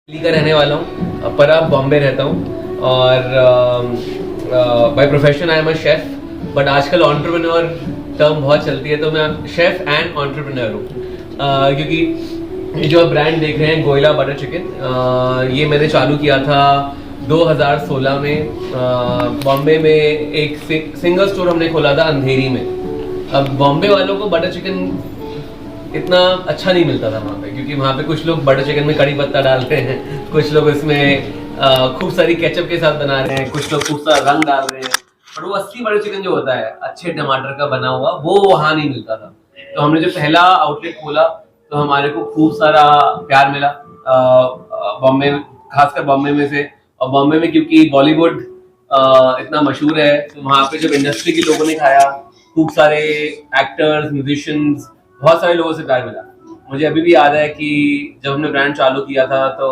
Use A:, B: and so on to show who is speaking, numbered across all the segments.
A: दिल्ली का रहने वाला हूँ, पर अब बॉम्बे रहता हूँ और by profession I am a chef. But आजकल एंटरप्रेन्योर टर्म बहुत चलती है, तो मैं शेफ़ एंड एंटरप्रेन्योर हूँ। क्योंकि ये जो आप ब्रांड देख रहे हैं गोयला बटर चिकन, ये मैंने चालू किया था 2016 में। बॉम्बे में एक सिंगल स्टोर हमने खोला था अंधेरी में। अब बॉम्बे वालों को बटर चिकन इतना अच्छा नहीं मिलता था वहाँ पे, क्योंकि वहाँ पे कुछ लोग बटर चिकन में कड़ी पत्ता डालते हैं, कुछ लोग इसमें खूब सारी केचप के साथ बना रहे हैं, कुछ लोग खूब सारा रंग डाल रहे हैं। पर वो असली बटर चिकन जो होता है अच्छे टमाटर का बना हुआ, वो वहाँ नहीं मिलता था। तो हमने जो पहला आउटलेट खोला तो हमारे को खूब सारा प्यार मिला बॉम्बे, खासकर बॉम्बे में से। और बॉम्बे में क्योंकि बॉलीवुड इतना मशहूर है, तो वहाँ पे जब इंडस्ट्री के लोगों ने खाया, खूब सारे एक्टर्स, म्यूजिशियंस, बहुत सारे लोगों से प्यार मिला। मुझे अभी भी याद है कि जब हमने ब्रांड चालू किया था तो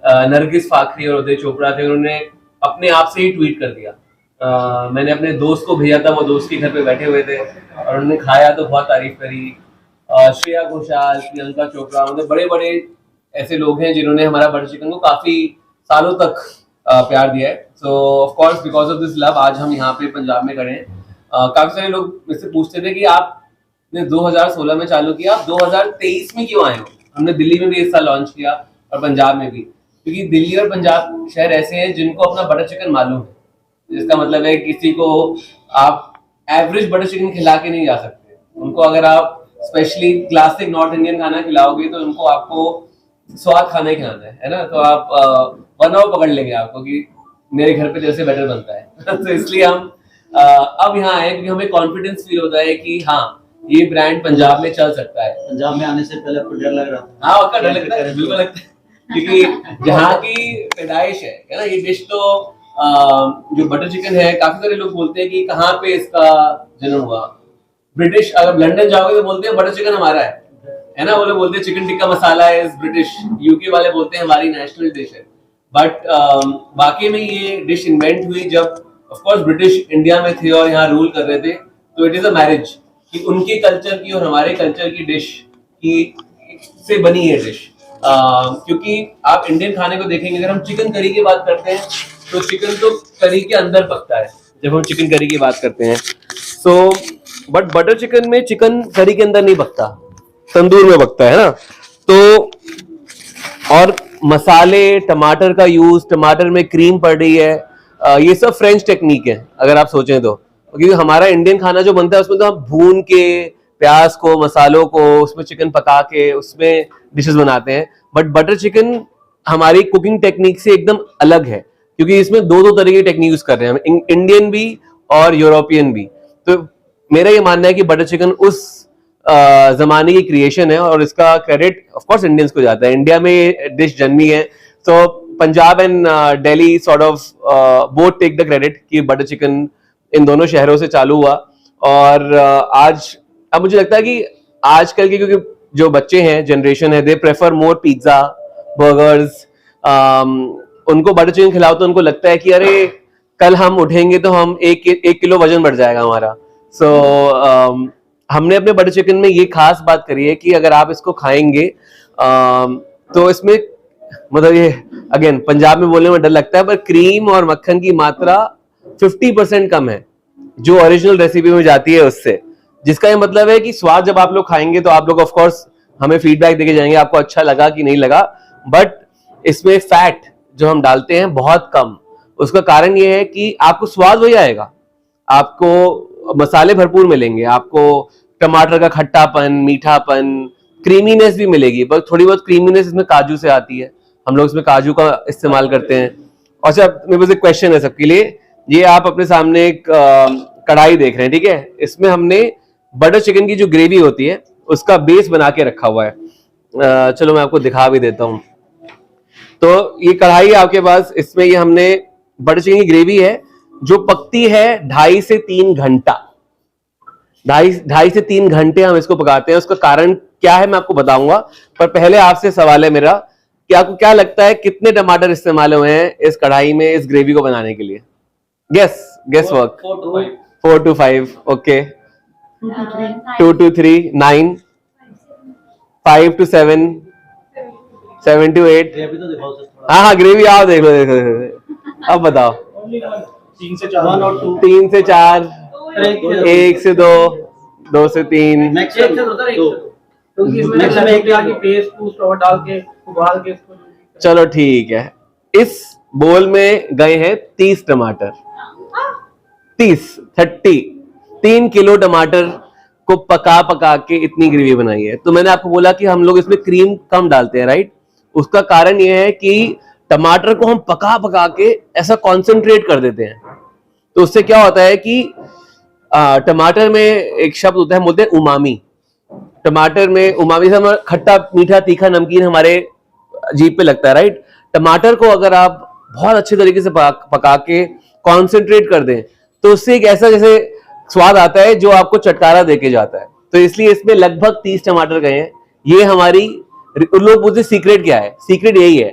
A: नरगिस फाखरी और उदय चोपड़ा थे, उन्होंने अपने आप से ही ट्वीट कर दिया। मैंने अपने दोस्त को भेजा था, वो दोस्त के घर पे बैठे हुए थे और उन्होंने खाया तो बहुत तारीफ करी। श्रेया घोषाल, प्रियंका चोपड़ा, मतलब बड़े बड़े ऐसे लोग हैं जिन्होंने हमारा बटर चिकन को काफी सालों तक प्यार दिया है। सो of course because of this love आज हम यहाँ पे पंजाब में खड़े हैं। काफी सारे लोग मुझसे पूछते थे कि आपने 2016 में चालू किया, आप 2023 में क्यों आए हो? हमने दिल्ली में भी इस साल लॉन्च किया और पंजाब में भी, क्योंकि दिल्ली और पंजाब शहर ऐसे हैं जिनको अपना बटर चिकन मालूम है। जिसका मतलब है किसी को आप एवरेज बटर चिकन खिला के नहीं जा सकते। उनको अगर आप स्पेशली क्लासिक नॉर्थ इंडियन खाना खिलाओगे तो उनको आपको स्वाद खाना ही खिलाना है ना। तो आप बनाओ पकड़ लेंगे आपको कि मेरे घर पे जैसे बेटर बनता है। तो इसलिए हम अब यहाँ आए क्योंकि हमें कॉन्फिडेंस फील होता है कि हाँ, ये ब्रांड पंजाब में चल सकता है।
B: पंजाब में आने से पहले आपको डर लग रहा था?
A: हाँ, आपका डर लगता है, बिल्कुल लगता है, क्योंकि जहाँ की पैदाइश है ना ये डिश। तो जो बटर चिकन है, काफी सारे लोग बोलते हैं कि कहाँ पे इसका जन्म हुआ। ब्रिटिश, अगर लंदन जाओगे तो बोलते हैं बटर चिकन हमारा है ना। वो लोग बोलते हैं chicken tikka masala is British. UK वाले बोलते हैं हमारी नेशनल डिश है। बट वाकई में ये डिश इन्वेंट हुई जब ऑफ कोर्स ब्रिटिश इंडिया में थे और यहाँ रूल कर रहे थे। तो इट इज अ मैरिज कि उनके कल्चर की और हमारे कल्चर की डिश की से बनी है डिश। क्योंकि आप इंडियन खाने को देखेंगे, अगर हम चिकन करी की बात करते हैं तो चिकन तो करी के अंदर पकता है जब हम चिकन करी की बात करते हैं। सो बट बटर चिकन में चिकन करी के अंदर नहीं पकता, तंदूर में पकता है ना। तो और मसाले, टमाटर का यूज, टमाटर में क्रीम पड़ रही है, ये सब फ्रेंच टेक्निक है अगर आप सोचें तो। क्योंकि हमारा इंडियन खाना जो बनता है उसमें तो हम भून के प्याज को, मसालों को, उसमें चिकन पका के उसमें डिशेस बनाते हैं। बट बटर चिकन हमारी कुकिंग टेक्निक से एकदम अलग है, क्योंकि इसमें दो तरह की टेक्निक यूज कर रहे हैं हम, इंडियन भी और यूरोपियन भी। तो मेरा ये मानना है कि बटर चिकन उस जमाने की क्रिएशन है और इसका क्रेडिट ऑफ कोर्स इंडियंस को जाता है। इंडिया में डिश जन्मी है, तो Punjab and Delhi sort of both take the credit कि बटर चिकन इन दोनों शहरों से चालू हुआ। और आज अब मुझे लगता है कि आजकल के क्योंकि जो बच्चे हैं, जनरेशन है, they prefer more pizza, burgers. उनको बटर चिकन खिलाओ तो उनको लगता है कि अरे कल हम उठेंगे तो हम एक किलो वजन बढ़ जाएगा हमारा। सो हमने अपने बटर चिकन में ये खास बात करी है कि अगर आप इसको खाएंगे तो इसमें मतलब ये अगेन पंजाब में बोलने में डर लगता है, पर क्रीम और मक्खन की मात्रा 50% कम है जो ओरिजिनल रेसिपी में जाती है उससे। जिसका ये मतलब है कि स्वाद जब आप लोग खाएंगे तो आप लोग ऑफ कोर्स हमें फीडबैक देके जाएंगे आपको अच्छा लगा कि नहीं लगा। बट इसमें फैट जो हम डालते हैं बहुत कम। उसका कारण ये है कि आपको स्वाद वही आएगा, आपको मसाले भरपूर मिलेंगे, आपको टमाटर का खट्टापन, मीठापन, क्रीमीनेस भी मिलेगी। बस थोड़ी बहुत क्रीमीनेस इसमें काजू से आती है, हम लोग इसमें काजू का इस्तेमाल करते हैं। और अच्छा, मेरे पास एक क्वेश्चन है सबके लिए। ये आप अपने सामने एक कढ़ाई देख रहे हैं, ठीक है? इसमें हमने बटर चिकन की जो ग्रेवी होती है उसका बेस बना के रखा हुआ है। चलो मैं आपको दिखा भी देता हूं। तो ये कढ़ाई आपके पास, इसमें ये हमने बटर चिकन की ग्रेवी है जो पकती है 2.5 से 3 घंटा। 2.5 से 3 घंटे हम इसको पकाते हैं। उसका कारण क्या है मैं आपको बताऊंगा, पर पहले आपसे सवाल है मेरा कि आपको क्या लगता है कितने टमाटर इस्तेमाल हुए हैं इस कढ़ाई में इस ग्रेवी को बनाने के लिए? Guess work. 4 to 5, okay. 2 to 3, 9, 5 to 7, 7 to 8।
B: Gravy तो दिखाओ सर थोड़ा।
A: हाँ हाँ ग्रेवी आओ देख लो देख लो देख लो। अब बताओ
B: 3 से 4 1 और 2
A: 3 से 4, 1 से 2, 2 से 3।
B: मैक्सिमम एक से होता है 2
C: क्योंकि इसमें
B: मैक्सिमम
C: एक
B: एक
C: आगे पेस्ट पूस्ट और डाल के उबाल के इसको
A: चलो ठीक है, इस बोल में गए हैं 30 टमाटर, 3 किलो टमाटर को पका पका के इतनी ग्रेवी बनाई है। तो मैंने आपको बोला कि हम लोग इसमें क्रीम कम डालते हैं, राइट? उसका कारण यह है कि टमाटर को हम पका पका के ऐसा कॉन्सेंट्रेट कर देते हैं, तो उससे क्या होता है कि टमाटर में एक शब्द होता है, बोलते हैं उमामी। टमाटर में उमामी से हमारा खट्टा मीठा तीखा नमकीन हमारे जीभ पे लगता है, राइट? टमाटर को अगर आप बहुत अच्छे तरीके से पका के कॉन्सेंट्रेट कर दें तो उससे एक ऐसा जैसे स्वाद आता है जो आपको चटकारा देके जाता है। तो इसलिए इसमें लगभग 30 टमाटर गए हैं। ये हमारी, लोग पूछते सीक्रेट क्या है? सीक्रेट यही है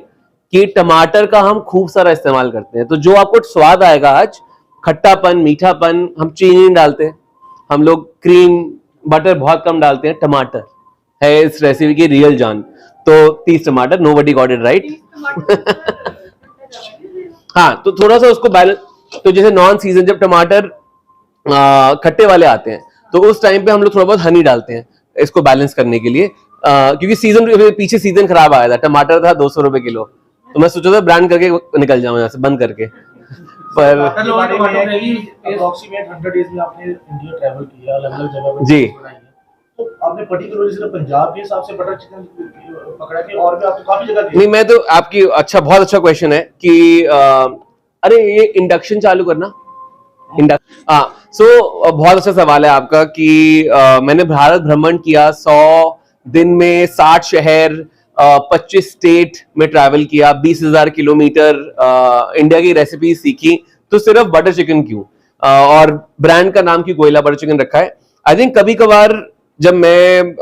A: कि टमाटर का हम खूब सारा इस्तेमाल करते हैं, तो जो आपको स्वाद आएगा आज, खट्टापन मीठापन, हम चीनी नहीं डालते, हम लोग क्रीम बटर बहुत कम डालते हैं, टमाटर है इस रेसिपी की रियल जान। तो 30 टमाटर, नोबडी गॉट इट राइट। हाँ, तो थोड़ा सा उसको बैलेंस, तो जैसे नॉन सीजन जब टमाटर खट्टे वाले आते हैं तो उस टाइम पे हम लोग थोड़ा बहुत हनी डालते हैं इसको बैलेंस करने के लिए, क्योंकि सीजन पीछे सीजन खराब आया था, टमाटर था 200 रुपए किलो, तो मैं सोचा था ब्रांड करके निकल जाऊं यहाँ से बंद करके, पर
C: अप्रोक्सीमेट 100 डेज में आपने इंडिया ट्रैवल किया, अलग-अलग जगह पे
A: जी।
C: बनाई है। तो आपने पर्टिकुलरली सिर्फ पंजाब के हिसाब से बटर चिकन पकड़ा के और भी आपने काफी जगह
A: नहीं, मैं तो आपकी बहुत अच्छा क्वेश्चन है कि अरे ये इंडक्शन चालू करना, सो बहुत अच्छा सवाल है आपका कि मैंने भारत भ्रमण किया, 100 दिन में 60 शहर, 25 स्टेट में ट्रैवल किया, 20,000 किलोमीटर इंडिया की रेसिपी सीखी, तो सिर्फ बटर चिकन क्यों, और ब्रांड का नाम क्यों कोयला बटर चिकन रखा है? आई थिंक कभी कभार जब मैं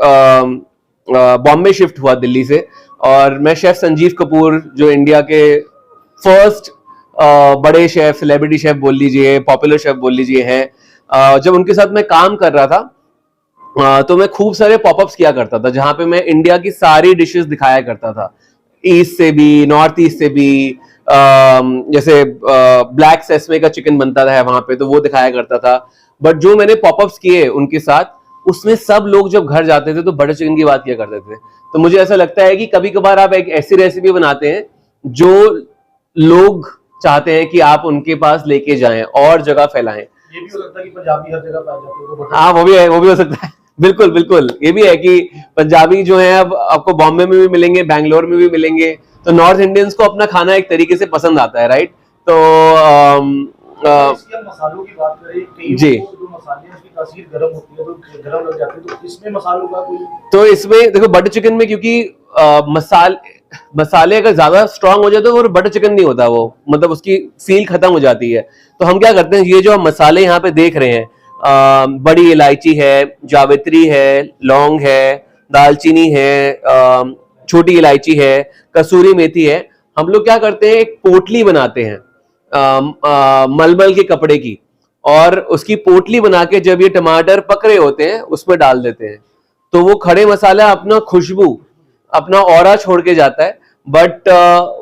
A: बॉम्बे शिफ्ट हुआ दिल्ली से, और मैं शेफ संजीव कपूर जो इंडिया के फर्स्ट बड़े शेफ, सेलिब्रिटी शेफ बोल लीजिए, पॉपुलर शेफ बोल लीजिए हैं, जब उनके साथ मैं काम कर रहा था तो मैं खूब सारे पॉपअप्स किया करता था जहां पे मैं इंडिया की सारी डिशेस दिखाया करता था, ईस्ट से भी, नॉर्थ ईस्ट से भी, जैसे ब्लैक सेसमे का चिकन बनता था वहां पे, तो वो दिखाया करता था। बट जो मैंने पॉपअप्स किए उनके साथ, उसमें सब लोग जब घर जाते थे तो बटर चिकन की बात किया करते थे। तो मुझे ऐसा लगता है कि कभी कभार आप एक ऐसी रेसिपी बनाते हैं जो लोग चाहते हैं कि आप उनके पास लेके जाएं और जगह फैलाएं।
C: ये भी हो सकता है कि पंजाबी हर जगह पाए जाते हो, तो बटर
A: हाँ, वो भी हो सकता है, बिल्कुल बिल्कुल। ये भी है कि पंजाबी जो है अब आपको बॉम्बे में भी मिलेंगे, बैंगलोर में भी मिलेंगे, तो नॉर्थ इंडियंस को अपना खाना एक तरीके से पसंद आता है, राइट? तो
C: इसकी हम मसालों की बात करें, कई
A: जी।
C: जो मसाले हैं उसकी तासीर गर्म होती है, तो गर्म लग जाते हैं, तो इसमें मसालों का कोई
A: तो इसमें देखो, बटर चिकन में क्योंकि मसाले अगर ज्यादा स्ट्रांग हो जाए तो वो बटर चिकन नहीं होता, वो मतलब उसकी फील खत्म हो जाती है। तो हम क्या करते हैं, ये जो हम मसाले यहाँ पे देख रहे हैं, बड़ी इलायची है, जावित्री है, लौंग है, दालचीनी है, छोटी इलायची है, कसूरी मेथी है, हम लोग क्या करते हैं, एक पोटली बनाते हैं मलमल के कपड़े की, और उसकी पोटली बना के जब ये टमाटर पक रहे होते हैं उसमें डाल देते हैं, तो वो खड़े मसाला अपना खुशबू, अपना ऑरा छोड़ के जाता है। बट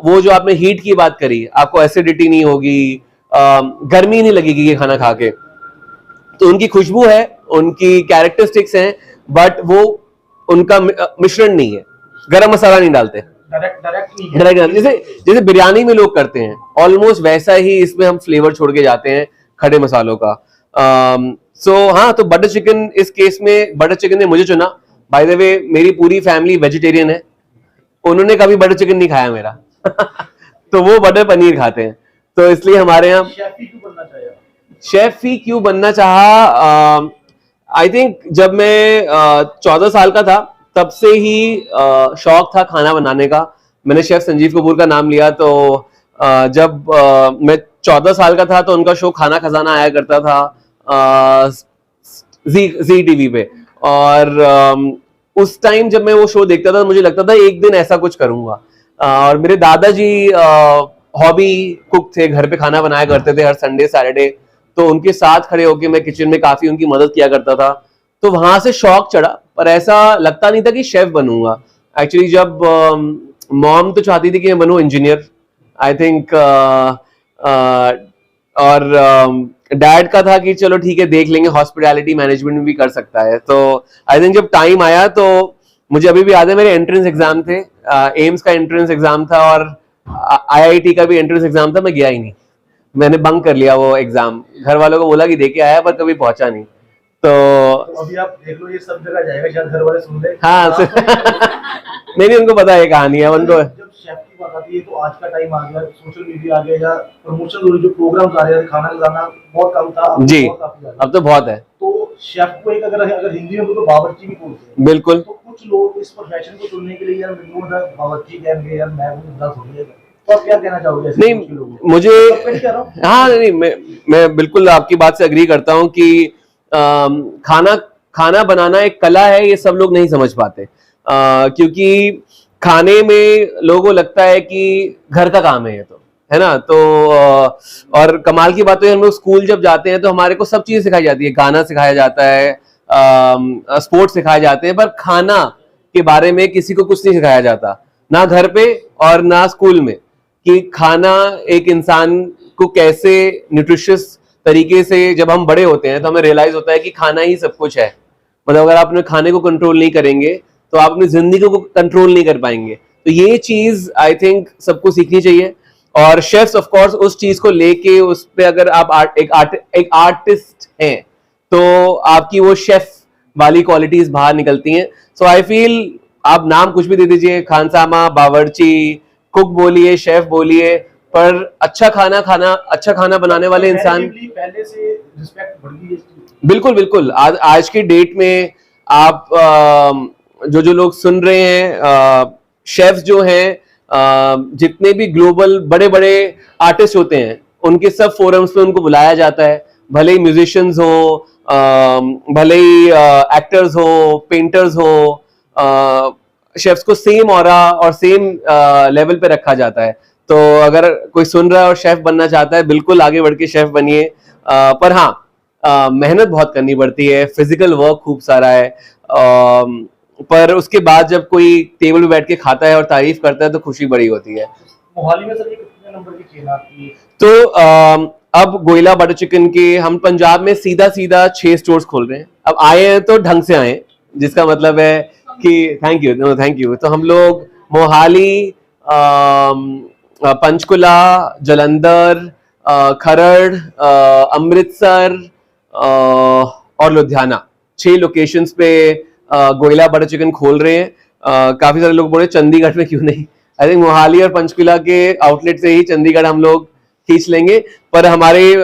A: वो जो आपने हीट की बात करी, आपको एसिडिटी नहीं होगी, गर्मी नहीं लगेगी ये खाना खा के, तो उनकी खुशबू है, उनकी कैरेक्टरिस्टिक्स हैं, बट वो उनका मिश्रण नहीं है, गरम मसाला नहीं डालते,
C: डायरेक्ट नहीं है।
A: डायरेक्ट जैसे जैसे बिरयानी में लोग करते हैं, ऑलमोस्ट वैसा ही इसमें हम फ्लेवर छोड़ के जाते हैं खड़े मसालों का। सो हाँ, तो बटर चिकन, इस केस में बटर चिकन ने मुझे चुना। बाय द वे, मेरी पूरी फैमिली वेजिटेरियन है, उन्होंने कभी बटर चिकन नहीं खाया मेरा तो वो बटर पनीर खाते हैं, तो इसलिए हमारे यहाँ शेफ ही क्यों बनना चाहा? आई थिंक जब मैं 14 साल का था तब से ही शौक था खाना बनाने का। मैंने शेफ संजीव कपूर का नाम लिया, तो जब मैं 14 साल का था तो उनका शो खाना खजाना आया करता था जी टीवी पे, और उस टाइम जब मैं वो शो देखता था मुझे लगता था एक दिन ऐसा कुछ करूंगा। और मेरे दादाजी हॉबी कुक थे, घर पे खाना बनाया करते थे हर संडे सैटरडे, तो उनके साथ खड़े होके मैं किचन में काफी उनकी मदद किया करता था, तो वहां से शौक चढ़ा, पर ऐसा लगता नहीं था कि शेफ बनूंगा। एक्चुअली जब मॉम तो चाहती थी कि मैं बनूं इंजीनियर, आई थिंक, और डैड का था कि चलो ठीक है देख लेंगे, हॉस्पिटैलिटी मैनेजमेंट में भी कर सकता है। तो आई थिंक जब टाइम आया तो मुझे अभी भी याद है मेरे एंट्रेंस एग्जाम थे, एम्स का एंट्रेंस एग्जाम था और आईआईटी का भी एंट्रेंस एग्जाम था, मैं गया ही नहीं, मैंने बंक कर लिया वो एग्जाम, घर वालों को बोला कि देके आया पर कभी पहुंचा नहीं। तो
C: तो अभी आप देख लो ये सब जगह जाएगा, शायद घर वाले सुन ले।
A: हाँ नहीं उनको पता है कहानी है उनको।
C: जब शेफ की बात आती है तो आज का टाइम आ गया, सोशल मीडिया आ गया या प्रमोशन हो रही, जो प्रोग्राम्स आ रहे हैं, खाना खिलाना बहुत कम था, अब
A: जी,
C: बहुत काफी ज्यादा।
A: अब तो बहुत है।
C: तो शेफ को एक अगर हिंदी में तो बावर्ची भी बोलते हैं।
A: बिल्कुल।
C: तो कुछ लोग इस प्रोफेशन को चुनने के लिए यार बावर्ची कहेंगे, यार मैं वो बंदा थोड़ी है। तो आप क्या कहना चाहोगे ऐसे
A: नहीं
C: कुछ लोगों को?
A: मुझे
C: मैं कह रहा हूँ
A: हाँ नहीं मैं बिल्कुल आपकी बात से अग्री करता हूँ कि खाना बनाना एक कला है, ये सब लोग नहीं समझ पाते, क्योंकि खाने में लोगों को लगता है कि घर का काम है ये, तो है ना। तो और कमाल की बात है, हम लोग स्कूल जब जाते हैं तो हमारे को सब चीजें सिखाई जाती है, गाना सिखाया जाता है, स्पोर्ट्स सिखाए जाते हैं, पर खाना के बारे में किसी को कुछ नहीं सिखाया जाता, ना घर पे और ना स्कूल में, कि खाना एक इंसान को कैसे न्यूट्रिशियस तरीके से, जब हम बड़े होते हैं तो हमें रियलाइज होता है कि खाना ही सब कुछ है। मतलब अगर आप अपने खाने को कंट्रोल नहीं करेंगे तो आप अपनी जिंदगी को कंट्रोल नहीं कर पाएंगे। तो ये चीज आई थिंक सबको सीखनी चाहिए, और शेफ्स ऑफ कोर्स उस चीज को लेके उस पे अगर आप एक आर्टिस्ट हैं तो आपकी वो शेफ वाली क्वालिटीज बाहर निकलती हैं। सो आई फील आप नाम कुछ भी दे दीजिए, खानसामा, बावर्ची, कुक बोलिए, शेफ बोलिए, पर अच्छा खाना बनाने वाले इंसान
C: पहले से रिस्पेक्ट बढ़ गई है।
A: बिल्कुल बिल्कुल। आज की डेट में आप जो लोग सुन रहे हैं, शेफ्स जो हैं, जितने भी ग्लोबल बड़े बड़े आर्टिस्ट होते हैं उनके सब फोरम्स पे उनको बुलाया जाता है, भले ही म्यूजिशियंस हो, भले ही एक्टर्स हो, पेंटर्स हो, शेफ्स को सेम ऑरा और सेम लेवल पे रखा जाता है। तो अगर कोई सुन रहा है और शेफ बनना चाहता है, बिल्कुल आगे बढ़ के शेफ बनिए, पर हाँ मेहनत बहुत करनी पड़ती है, फिजिकल वर्क खूब सारा है, पर उसके बाद जब कोई टेबल पे बैठ के खाता है और तारीफ करता है तो खुशी बड़ी होती है।
C: मोहाली में सर ये कितने नंबर की चेन आपकी है?
A: तो अब गोयला बटर चिकन के हम पंजाब में सीधा 6 स्टोर्स खोल रहे हैं। अब आए हैं तो ढंग से आए, जिसका मतलब है कि थैंक यू। तो हम लोग मोहाली, पंचकुला, जलंधर, खरड़, अमृतसर और लुधियाना, 6 लोकेशंस पे गोयला बटर चिकन खोल रहे हैं। काफी सारे लोग बोले चंडीगढ़ में क्यों नहीं, आई थिंक मोहाली और पंचकुला के आउटलेट से ही चंडीगढ़ हम लोग खींच लेंगे। पर हमारे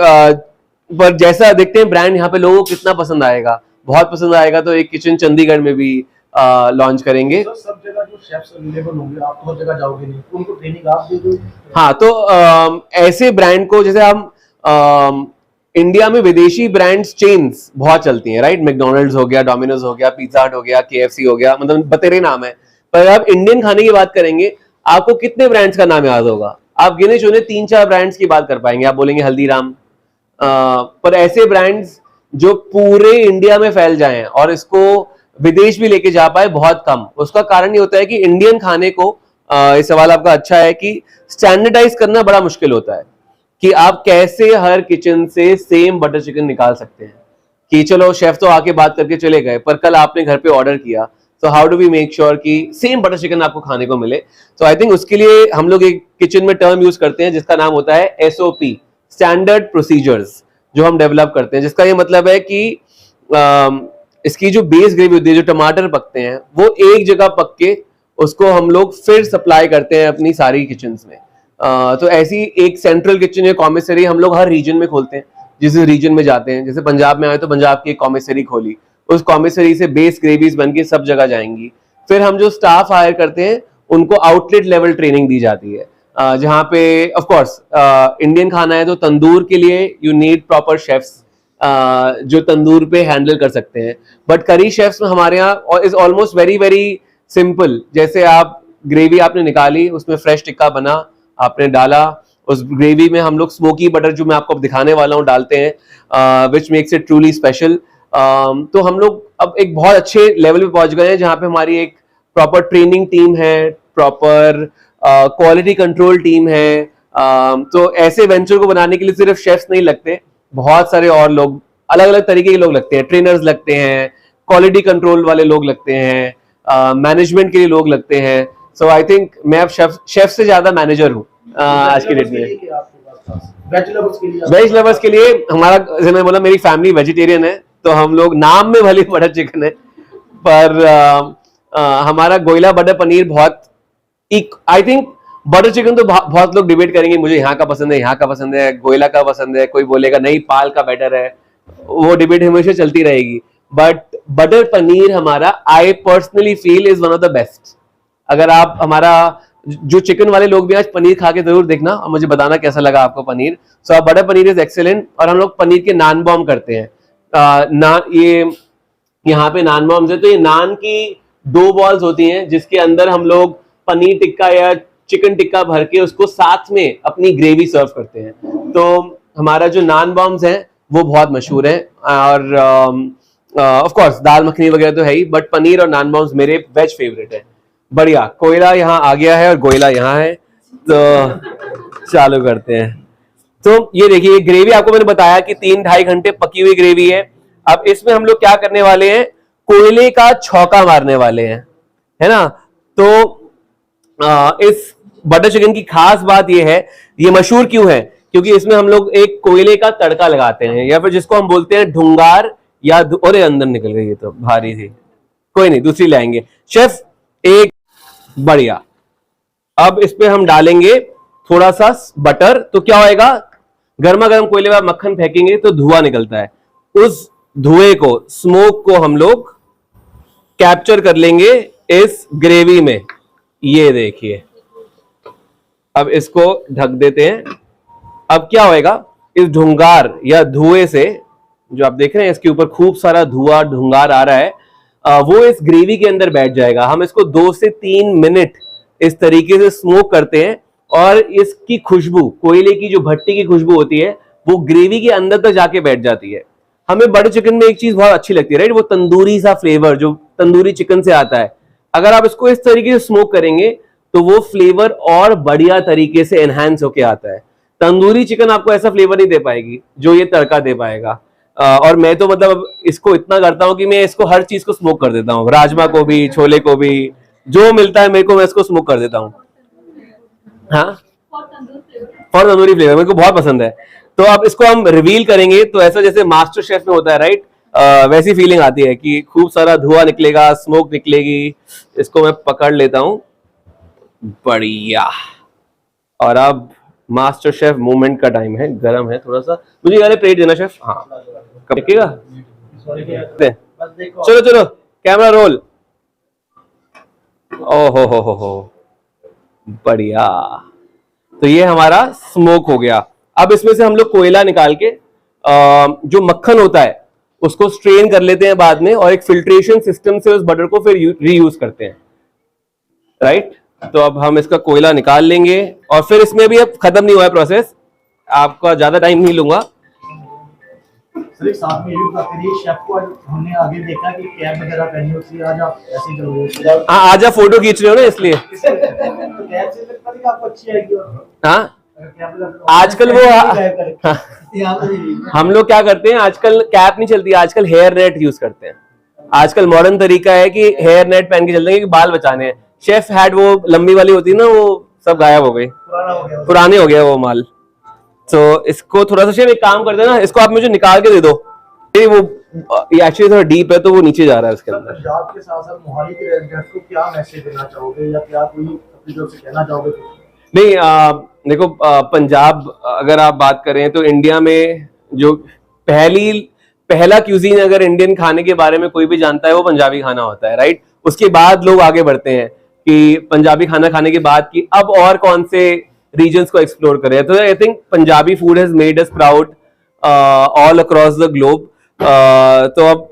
A: पर जैसा देखते हैं ब्रांड यहाँ पे लोगों को कितना पसंद आएगा, बहुत पसंद आएगा तो एक किचन चंडीगढ़ में भी लॉन्च करेंगे।
C: तो सब जगह जो शेफ्स अवेलेबल होंगे, आप तो हर जगह जाओगे नहीं, तो उनको ट्रेनिंग आप दे दो।
A: हाँ, तो ऐसे ब्रांड को, जैसे हम इंडिया में विदेशी ब्रांड्स चेन्स बहुत चलती हैं, राइट, मैकडॉनल्ड्स हो गया, डोमिनोज हो गया, पिज्जा हट हो गया, केएफसी हो गया, मतलब बतेरे नाम है। पर आप इंडियन खाने की बात करेंगे, आपको कितने ब्रांड्स का नाम याद होगा? आप गिने चुने 3-4 ब्रांड्स की बात कर पाएंगे, आप बोलेंगे हल्दीराम। पर ऐसे ब्रांड्स जो पूरे इंडिया में फैल जाएं और इसको विदेश भी लेके जा पाए, बहुत कम। उसका कारण ये होता है कि इंडियन खाने को, ये सवाल आपका अच्छा है, कि स्टैंडर्डाइज करना बड़ा मुश्किल होता है, कि आप कैसे हर किचन से सेम बटर चिकन निकाल सकते हैं। कि चलो शेफ तो आके बात करके चले गए, पर कल आपने घर पे ऑर्डर किया, तो how do we make sure कि सेम बटर चिकन आपको खाने को मिले। तो आई थिंक उसके लिए हम लोग एक किचन में टर्म यूज करते हैं जिसका नाम होता है SOP, स्टैंडर्ड प्रोसीजर्स, जो हम डेवलप करते हैं, जिसका ये मतलब है कि इसकी जो बेस ग्रेवी होती है, जो टमाटर पकते हैं, वो एक जगह पक के उसको हम लोग फिर सप्लाई करते हैं अपनी सारी किचन्स में। तो ऐसी एक सेंट्रल किचन या कॉमिसरी हम लोग हर रीजन में खोलते हैं, जिस रीजन में जाते हैं। जैसे पंजाब में आए तो पंजाब की एक कॉमिसरी खोली, उस कॉमिसरी से बेस ग्रेवीज बन के सब जगह जाएंगी। फिर हम जो स्टाफ हायर करते हैं उनको आउटलेट लेवल ट्रेनिंग दी जाती है, जहाँ पे ऑफ कोर्स इंडियन खाना है तो तंदूर के लिए यू नीड प्रॉपर शेफ्स जो तंदूर पे हैंडल कर सकते हैं। बट करी शेफ्स में हमारे यहाँ is almost very very simple. जैसे आप ग्रेवी आपने निकाली, उसमें फ्रेश टिक्का बना, आपने डाला, उस ग्रेवी में हम लोग स्मोकी बटर, जो मैं आपको दिखाने वाला हूँ, डालते हैं, which makes it truly special. तो हम लोग अब एक बहुत अच्छे लेवल पे पहुंच गए हैं जहाँ पे हमारी एक प्रॉपर ट्रेनिंग टीम है, प्रॉपर क्वालिटी कंट्रोल टीम है। तो ऐसे वेंचर को बनाने के लिए सिर्फ शेफ्स नहीं लगते, बहुत सारे और लोग, अलग अलग तरीके के लोग लगते हैं, ट्रेनर्स लगते हैं, क्वालिटी कंट्रोल वाले लोग लगते हैं, मैनेजमेंट के लिए लोग लगते हैं। सो आई थिंक मैं अब शेफ से ज्यादा मैनेजर हूँ आज की डेट में। वेज लवर्स के लिए हमारा, जैसे मैं बोला, मेरी फैमिली वेजिटेरियन है, तो हम लोग नाम में भले बटर चिकन है, पर हमारा गोयला बटर पनीर बहुत, आई थिंक बटर चिकन तो बहुत लोग डिबेट करेंगे, मुझे यहाँ का पसंद है, यहाँ का पसंद है, गोयला का पसंद है, कोई बोलेगा नहीं पाल का बेटर है, वो डिबेट हमेशा चलती रहेगी। बट बटर पनीर हमारा, I personally feel, is one of the best. अगर आप हमारा, जो चिकन वाले लोग भी आज पनीर खा के जरूर देखना और मुझे बताना कैसा लगा आपको पनीर। सो बटर पनीर इज एक्सेलेंट। और हम लोग पनीर के नान बॉम्ब करते हैं। ये यहाँ पे नान बॉम्ब्स है, तो ये नान की 2 बॉल्स होती हैं जिसके अंदर हम लोग पनीर टिक्का या चिकन टिक्का भर के उसको साथ में अपनी ग्रेवी सर्व करते हैं। तो हमारा जो नान बॉम्ब्स हैं वो बहुत मशहूर है। और ऑफ कोर्स दाल मखनी वगैरह तो है ही, बट पनीर और नान बॉम्ब्स मेरे वेज फेवरेट है। बढ़िया, कोयला यहाँ आ गया है और गोयला यहाँ है, तो चालू करते हैं। तो ये देखिए, ग्रेवी आपको मैंने बताया कि 3-2.5 घंटे पकी हुई ग्रेवी है। अब इसमें हम लोग क्या करने वाले हैं, कोयले का छौंका मारने वाले हैं, है ना। तो इस बटर चिकन की खास बात ये है, ये मशहूर क्यों है, क्योंकि इसमें हम लोग एक कोयले का तड़का लगाते हैं, या फिर जिसको हम बोलते हैं ढुंगार, या अरे अंदर निकल गई, ये तो भारी थी, कोई नहीं दूसरी लाएंगे। शेफ एक, बढ़िया। अब इस पे हम डालेंगे थोड़ा सा बटर, तो क्या होएगा, गर्मा गर्म कोयले पर मक्खन फेंकेंगे तो धुआं निकलता है, उस धुएं को, स्मोक को हम लोग कैप्चर कर लेंगे इस ग्रेवी में। ये देखिए, अब इसको ढक देते हैं। अब क्या होएगा, इस ढुंगार या धुएं से, जो आप देख रहे हैं इसके ऊपर खूब सारा धुआं ढुंगार आ रहा है, वो इस ग्रेवी के अंदर बैठ जाएगा। हम इसको 2 से 3 मिनट इस तरीके से स्मोक करते हैं, और इसकी खुशबू, कोयले की जो भट्टी की खुशबू होती है, वो ग्रेवी के अंदर तक जाके बैठ जाती है। हमें बटर चिकन में एक चीज बहुत अच्छी लगती है, राइट, वो तंदूरी सा फ्लेवर जो तंदूरी चिकन से आता है। अगर आप इसको इस तरीके से स्मोक करेंगे तो वो फ्लेवर और बढ़िया तरीके से एनहांस होके आता है। तंदूरी चिकन आपको ऐसा फ्लेवर नहीं दे पाएगी जो ये तड़का दे पाएगा। और मैं तो मतलब इसको इतना करता हूं कि मैं इसको हर चीज को स्मोक कर देता हूँ, राजमा को भी, छोले को भी, जो मिलता है मेरे को मैं इसको स्मोक कर देता हूँ। हाँ, फॉर तंदूरी फ्लेवर मेरे को बहुत पसंद है। तो अब इसको हम रिवील करेंगे तो ऐसा जैसे मास्टर शेफ में होता है, राइट, वैसी फीलिंग आती है कि खूब सारा धुआं निकलेगा, स्मोक निकलेगी। इसको मैं पकड़ लेता हूं, बढ़िया। और अब मास्टर शेफ मूवमेंट का टाइम है, गरम है थोड़ा सा, मुझे यार प्लेट देना शेफ। हाँ, कब देखेगा, चलो चलो कैमरा रोल। ओहो हो, बढ़िया। तो ये हमारा स्मोक हो गया। अब इसमें से हम लोग कोयला निकाल के जो मक्खन होता है उसको स्ट्रेन कर लेते हैं बाद में, और एक फिल्ट्रेशन सिस्टम से उस बटर को फिर रीयूज करते हैं, राइट। तो अब हम इसका कोयला निकाल लेंगे, और फिर इसमें भी अब खत्म नहीं हुआ है प्रोसेस, आपका ज्यादा टाइम नहीं लूंगा।
C: सर एक साथ में ये भी बात करिए, शेफ को हमने आगे देखा कि कैप वगैरह पहनी होती है, आज आप ऐसे चल रहे हो।
A: हाँ, आज आप फोटो खींच रहे हो ना, इसलिए।
C: कैप से लगता है कि आपको अच्छी आएगी।
A: हाँ, आजकल वो हम लोग क्या करते हैं, आजकल कैप नहीं चलती, आजकल हेयर नेट यूज करते हैं। आजकल मॉडर्न तरीका है कि हेयर नेट पहन के चलते हैं, कि बाल बचाने हैं। शेफ हैड वो लंबी वाली होती है ना, वो सब गायब हो गई, पुराने हो गया वो माल। तो इसको थोड़ा सा शेफ एक काम करते हैं ना, इसको आप मुझे निकाल के दे दो, वो ये एक्चुअली थोड़ा डीप है तो वो नीचे जा रहा है इसके अंदर।
C: पंजाब के साथ साथ मोहाली के रेजिडेंट्स को क्या मैसेज देना चाहोगे, या क्या कोई अपनी तरफ से कहना चाहोगे?
A: नहीं, देखो, पंजाब अगर आप बात करें तो इंडिया में जो पहला क्यूजीन अगर इंडियन खाने के बारे में कोई भी जानता है वो पंजाबी खाना होता है, राइट। उसके बाद लोग आगे बढ़ते हैं कि पंजाबी खाना खाने के बाद कि अब और कौन से रीजन्स को एक्सप्लोर करें। तो I think Punjabi food has made us proud all across the globe. तो अब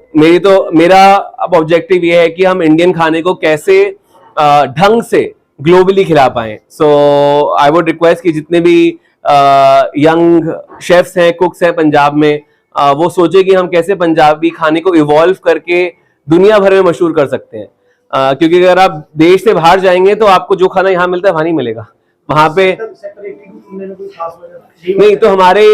A: मेरा अब ऑब्जेक्टिव ये है कि हम इंडियन खाने को कैसे ढंग से ग्लोबली खिला पाएं। सो आई वुड रिक्वेस्ट कि जितने भी यंग शेफ्स हैं, कुक्स हैं पंजाब में, वो सोचे कि हम कैसे पंजाबी खाने को इवॉल्व करके दुनिया भर में मशहूर कर सकते हैं। क्योंकि अगर आप देश से बाहर जाएंगे तो आपको जो खाना यहाँ मिलता है वहां नहीं मिलेगा, वहां पे
C: सेक्टर 82 में कोई खास वजह
A: नहीं। तो हमारे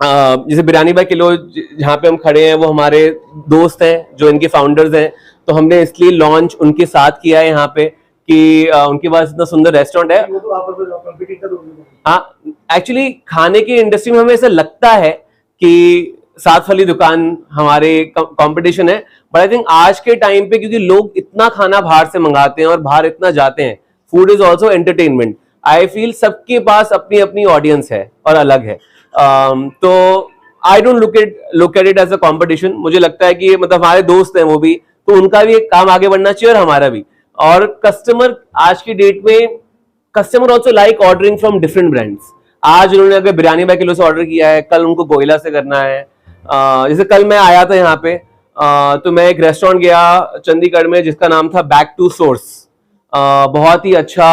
A: जैसे बिरयानी बाई किलो जहाँ पे हम खड़े हैं वो हमारे दोस्त हैं जो इनके फाउंडर्स हैं, तो हमने इसलिए लॉन्च उनके साथ किया है यहाँ पे कि उनके पास इतना सुंदर रेस्टोरेंट है।
C: वो तो आप कंपटीटर हो गए।
A: हाँ, एक्चुअली खाने की इंडस्ट्री में हमें ऐसा लगता है कि सात वाली दुकान हमारे कंपटीशन है, बट आई थिंक आज के टाइम पे क्योंकि लोग इतना खाना बाहर से मंगाते हैं और बाहर इतना जाते हैं, food is also entertainment, I feel सबके पास अपनी अपनी ऑडियंस है और अलग है। तो I don't look at it as a competition. मुझे लगता है कि मतलब हमारे दोस्त हैं वो भी, तो उनका भी एक काम आगे बढ़ना चाहिए और हमारा भी। और कस्टमर आज की डेट में customer also like ordering from different brands. आज उन्होंने अगर बिरयानी बाई किलो से ऑर्डर किया है, कल उनको गोयला से करना है। जैसे कल मैं आया था यहाँ पे, तो मैं एक रेस्टोरेंट गया चंडीगढ़ में जिसका नाम था बैक टू सोर्स। बहुत ही अच्छा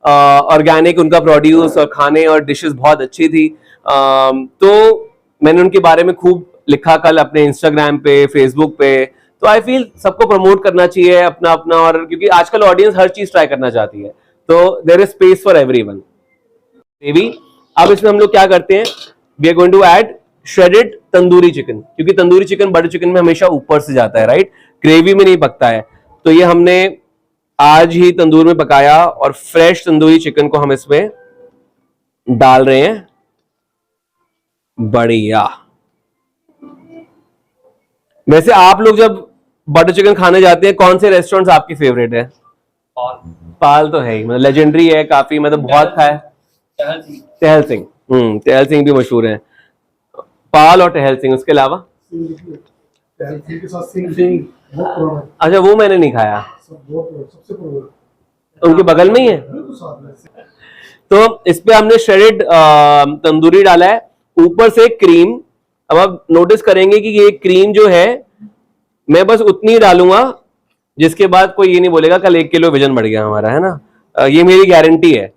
A: ऑर्गेनिक उनका प्रोड्यूस और खाने और डिशेस बहुत अच्छी थी। तो मैंने उनके बारे में खूब लिखा कल अपने इंस्टाग्राम पे, फेसबुक पे। तो आई फील सबको प्रमोट करना चाहिए अपना अपना, और क्योंकि आजकल ऑडियंस हर चीज ट्राई करना चाहती है, तो there is space for everyone. Gravy, अब इसमें हम लोग क्या करते हैं, we are going to add shredded tandoori chicken, क्योंकि तंदूरी चिकन बटर चिकन में हमेशा ऊपर से जाता है, राइट, ग्रेवी में नहीं पकता है। तो ये हमने आज ही तंदूर में पकाया और फ्रेश तंदूरी चिकन को हम इसमें डाल रहे हैं। बढ़िया। वैसे आप लोग जब बटर चिकन खाने जाते हैं, कौन से रेस्टोरेंट्स आपके फेवरेट है? पाल तो है ही, मतलब लेजेंडरी है काफी, मतलब बहुत खाया। टहल सिंह, टहल सिंह भी मशहूर है। पाल और टहल सिंह, उसके अलावा अच्छा वो मैंने नहीं खाया, उनके बगल में ही है। तो इस पे हमने श्रेडेड तंदूरी डाला है, ऊपर से क्रीम। अब आप नोटिस करेंगे कि ये क्रीम जो है मैं बस उतनी ही डालूंगा जिसके बाद कोई ये नहीं बोलेगा कल 1 किलो वजन बढ़ गया हमारा, है ना। ये मेरी गारंटी है।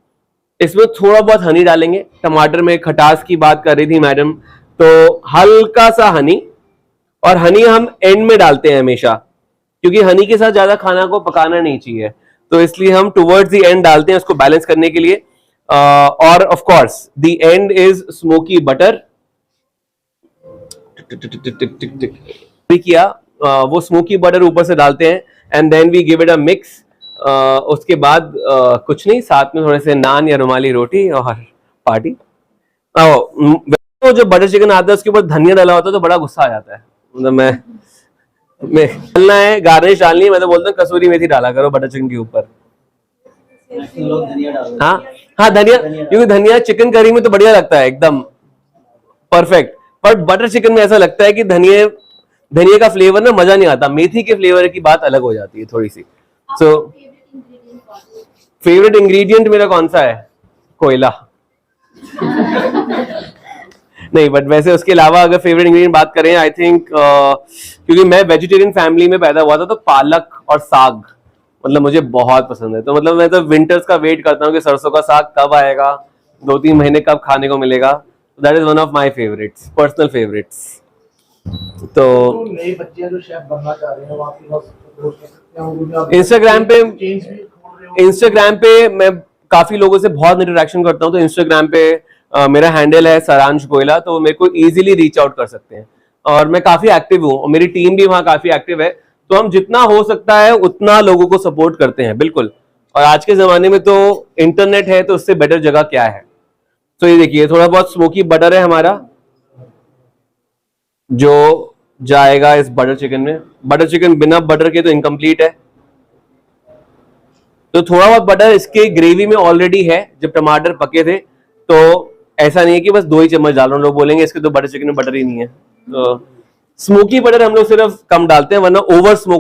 A: इसमें थोड़ा बहुत हनी डालेंगे, टमाटर में खटास की बात कर रही थी मैडम, तो हल्का सा हनी, और हनी हम एंड में डालते हैं हमेशा, क्योंकि हनी के साथ ज्यादा खाना को पकाना नहीं चाहिए, तो इसलिए हम टुवर्ड्स द एंड डालते हैं उसको बैलेंस करने के लिए। और of course the end is smoky butter किया, वो स्मोकी बटर ऊपर से डालते हैं and then we give it a mix. उसके बाद कुछ नहीं, साथ में थोड़े से नान या रुमाली रोटी और पार्टी। तो जो बटर चिकन आता है उसके ऊपर धनिया डाला होता है तो बड़ा गुस्सा आ जाता है, मतलब मैं डालना है, गार्निश डालनी है, मैं तो बोलता हूँ कसूरी मेथी डाला करो बटर चिकन के ऊपर। हाँ हाँ, धनिया, क्योंकि धनिया चिकन करी में तो बढ़िया लगता है, एकदम परफेक्ट, पर बटर चिकन में ऐसा लगता है कि धनिया का फ्लेवर ना मजा नहीं आता, मेथी के फ्लेवर की बात अलग हो जाती है थोड़ी सी। सो फेवरेट इंग्रेडिएंट मेरा कौन सा है? कोयला। नहीं, बट वैसे उसके अलावा अगर फेवरेट इंग्रेडिएंट बात करें, आई थिंक क्योंकि मैं वेजिटेरियन फैमिली में पैदा हुआ था, तो पालक और साग मतलब मुझे बहुत पसंद है। तो मतलब मैं तो विंटर्स का वेट करता हूँ कि सरसों का साग कब आएगा, 2-3 महीने कब खाने को मिलेगा। That is one of my favourites, personal favourites. तो
C: नए बच्चे जो शेफ बनना चाह रहे हैं वो आपके पास अप्रोच कर सकते हैं।
A: इंस्टाग्राम पे मैं काफी लोगों से बहुत इंटरेक्शन करता हूँ, तो इंस्टाग्राम पे मेरा हैंडल है सारांश गोयला, तो मेरे को इजीली रीच आउट कर सकते हैं, और मैं काफी एक्टिव हूँ और मेरी टीम भी वहाँ काफी एक्टिव है, तो हम जितना हो सकता है उतना लोगों को सपोर्ट करते हैं, बिल्कुल। और आज के जमाने में तो इंटरनेट है, तो उससे बेटर जगह क्या है। तो ये देखिए थोड़ा बहुत स्मोकी बटर है हमारा जो जाएगा इस बटर चिकन में। बटर चिकन बिना बटर के तो इनकम्प्लीट है, तो थोड़ा बहुत बटर इसके ग्रेवी में ऑलरेडी है। जब टमाटर पके थे तो ऐसा नहीं है कि बस 2 ही चम्मच डाल रहा हूं, लोग बोलेंगे इसके तो बटर चिकन में बटर ही नहीं है। तो स्मोकी बटर हम लोग सिर्फ कम डालते हैं, वरना ओवर स्मोक